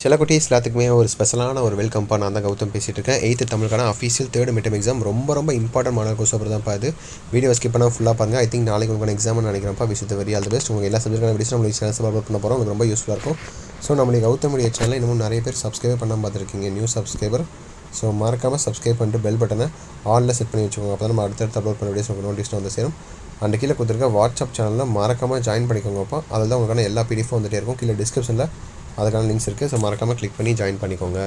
சில குட்டீஸ் எல்லாத்துக்குமே ஒரு ஸ்பெஷலான ஒரு வெல்கம்ப்பா. நான் தான் கௌதம் பேசிகிட்டு இருக்கேன். 8th தமிழுக்கான official 3rd mid term exam ரொம்ப இம்பார்ட்டன்ட் மாடல் கொஸ்டின் பேப்பர் தான்ப்பா இது. வீடியோ ஸ்கிப் பண்ணால் ஃபுல்லாக பாருங்கள். ஐ திங்க் நாளைக்கு உங்களுக்கான எக்ஸாம்னு நினைக்கிறேன்ப்பா. Wish the very all the best. உங்களுக்கு எல்லா சப்ஜெக்டான வீடியோஸ் நம்மளுக்கு சேனல்ஸ் அப்லோட் பண்ண போகிறோம். உங்களுக்கு ரொம்ப யூஸ்ஃபுல்லாக இருக்கும். ஸோ நம்மளுடைய கௌதமுடைய சேனலை இன்னமும் நிறைய பேர் சப்ஸ்கிரைப் பண்ணாமல் பார்த்துருக்கீங்க, நியூ சப்ஸ்கிரைபர். ஸோ மறக்காமல் சப்ஸ்கிரைப் பண்ணிட்டு பெல் பட்டனை ஆலில் செட் பண்ணி வச்சுக்கோங்க. அப்போ தான் நம்ம அடுத்தடுத்து அப்லோட் பண்ண வீடியோஸ் உங்களுக்கு நோட்டிஃபிகேஷன் வந்து சேரும். அண்ட் கீழே கொடுத்துருக்க வாட்ஸ்அப் சேனலில் மறக்காமல் ஜாயின் பண்ணிக்கோங்கப்பா. அதில் தான் உங்களுக்கான எல்லா பிடிஎஃபும் வந்துகிட்டே இருக்கும். கீழே டிஸ்கிரிப்ஷனில் அதுக்கான லிங்க்ஸ் இருக்குது. ஸோ மறக்காமல் கிளிக் பண்ணி ஜாயின் பண்ணிக்கோங்க.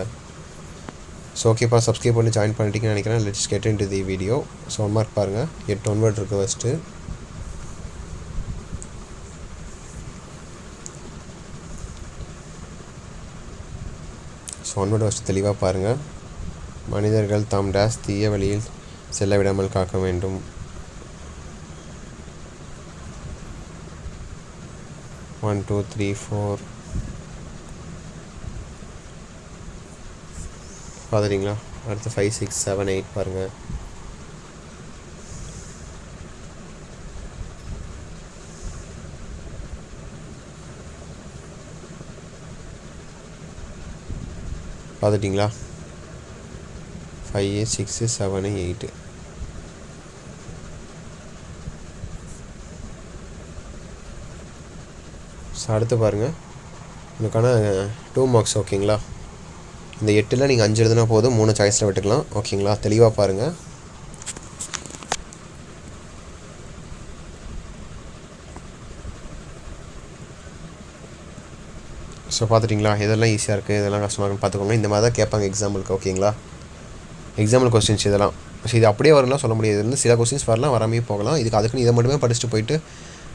ஸோ ஓகேப்பா, சப்ஸ்கிரைப் பண்ணி ஜாயின் பண்ணிட்டீங்கன்னு நினைக்கிறேன். Let's get into the video. So 1 mark பாருங்கள். 8 ஒன் வேர்ட் இருக்குது ஃபஸ்ட்டு. ஸோ 1 வேர்ட் ஃபஸ்ட்டு தெளிவாக பாருங்கள். மனிதர்கள் தாம் டேஸ் தீய வழியில் செல்ல விடாமல் காக்க வேண்டும். ஒன் 2 3 4 பார்த்துட்டிங்களா? அடுத்து 5 6 7 8 பாருங்கள். பார்த்துட்டிங்களா? 5 6 7 8. ஸோ அடுத்து பாருங்கள், உங்களுக்கான 2 மார்க்ஸ். ஓகேங்களா? இந்த 8ல் நீங்கள் 5 எழுதுனா போதும், 3 சாய்ஸில் விட்டுக்கலாம். ஓகேங்களா? தெளிவாக பாருங்கள். ஸோ பார்த்துட்டிங்களா? இதெல்லாம் ஈஸியாக இருக்குது, இதெல்லாம் கஷ்டமாக இருக்குன்னு பார்த்துக்கோங்க. இந்த மாதிரி தான் கேட்பாங்க எக்ஸாம்பிளுக்கு. ஓகேங்களா? எக்ஸாம்பிள் கொஸ்டின்ஸ் இதெல்லாம். ஸோ இது அப்படியே வரலாம் சொல்ல முடியாது. இருந்து சில கொஸ்டின்ஸ் வரலாம், வராமே போகலாம். அதுக்குன்னு இதை மட்டுமே படிச்சுட்டு போயிட்டு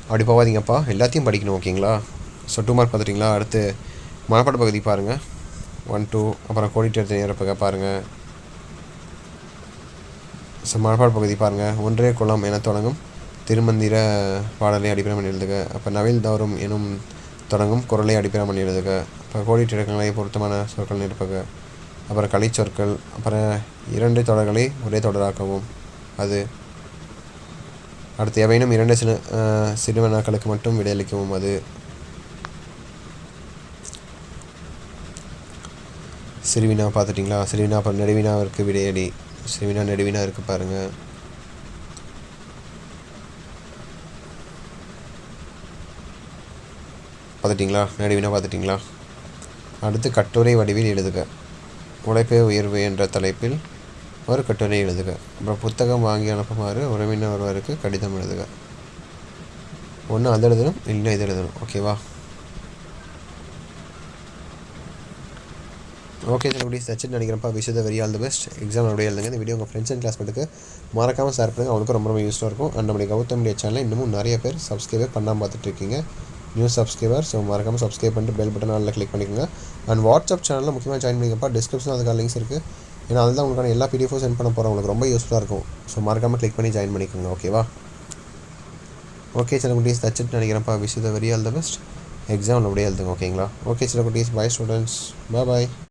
அப்படி போகாதீங்கப்பா. எல்லாத்தையும் படிக்கணும். ஓகேங்களா? ஸோ 2 மார்க் பார்த்துட்டிங்களா? அடுத்து மனப்பாட பகுதி பாருங்கள். 1 2. அப்புறம் கோடிட்டு நேரப்பக பாருங்கள். ஸோ மனப்பாட பகுதி பாருங்கள். ஒன்றே குளம் என தொடங்கும் திருமந்திர பாடலை அடிப்படை எழுதுக. அப்போ நவில் தௌரும் எனும் தொடங்கும் குரலை அடிப்படை எழுதுக. அப்போ கோடிட்டு இலக்கங்களை பொருத்தமான சொற்கள் நிரப்புக. அப்புறம் கலைச்சொற்கள். அப்புறம் 2 தொடர்களை ஒரே தொடராக்கவும். அது அடுத்து எவையினும் 2 சிறுவனாக்களுக்கு மட்டும் விடையளிக்கவும். அது சிறுவினா பார்த்துட்டிங்களா? சிறுவினா அப்புறம் நெடுவினாவிற்கு விடையடி. சிறுவினா நெடுவினா இருக்குது பாருங்கள். பார்த்துட்டிங்களா? நெடுவினா பார்த்துட்டிங்களா? அடுத்து கட்டுரை வடிவில் எழுதுக. உழைப்பே உயர்வு என்ற தலைப்பில் ஒரு கட்டுரை எழுதுக. அப்புறம் புத்தகம் வாங்கி அனுப்புமாறு உறவினர் ஒருவருக்கு கடிதம் எழுதுக. ஒன்று அது எழுதணும், இல்லை இது எழுதணும். ஓகேவா? ஓகே சார், இப்படி சச்சின்னு நினைக்கிறப்பா. Wish the very all the best. Exam அப்படியே எழுதுங்க. இந்த வீடியோ உங்கள் ஃப்ரெண்ட்ஸ் அண்ட் கிளாஸ்மேட்டுக்கு மறக்காமல் ஷேர் பண்ணுங்கள். அவனுக்கு ரொம்ப யூஸ்ஃபுல்லாக இருக்கும். அண்ட் நம்முடைய கௌதமுடைய சேனலை இன்னமும் நிறைய பேர் சப்ஸ்கிரைபே பண்ணாமல் பார்த்துட்ருக்கீங்க, நியூ சப்ஸ்கிரைபர். ஸோ மறக்காமல் சப்ஸ்கிரைப் பண்ணிட்டு பெல் பட்டன் ஆலில் கிளிக் பண்ணிக்கோங்க. அண்ட் வாட்ஸ்அப் சேனலில் முக்கியமாக ஜாயின் பண்ணிக்கப்பா. டிஸ்கிரிப்ஷனில் அதுக்கான லிங்க்ஸ் இருக்குது. ஏன்னா அதில் தான் உங்களுக்கான எல்லா பிடிஎஃபும் சென்ட் பண்ண போகிறோம். உங்களுக்கு ரொம்ப யூஸ்ஃபுல்லாக இருக்கும். ஸோ மறக்காமல் கிளிக் பண்ணி ஜாயின் பண்ணிக்கோங்க. ஓகேவா? ஓகே சில குட்டீஸ், தச்சுட்டு நினைக்கிறேன்ப்பா. Wish the very all the best. Exam அப்படியே எழுதுங்க. ஓகேங்களா? ஓகே சில குட்டீஸ், பை ஸ்டூடெண்ட்ஸ். பாய்.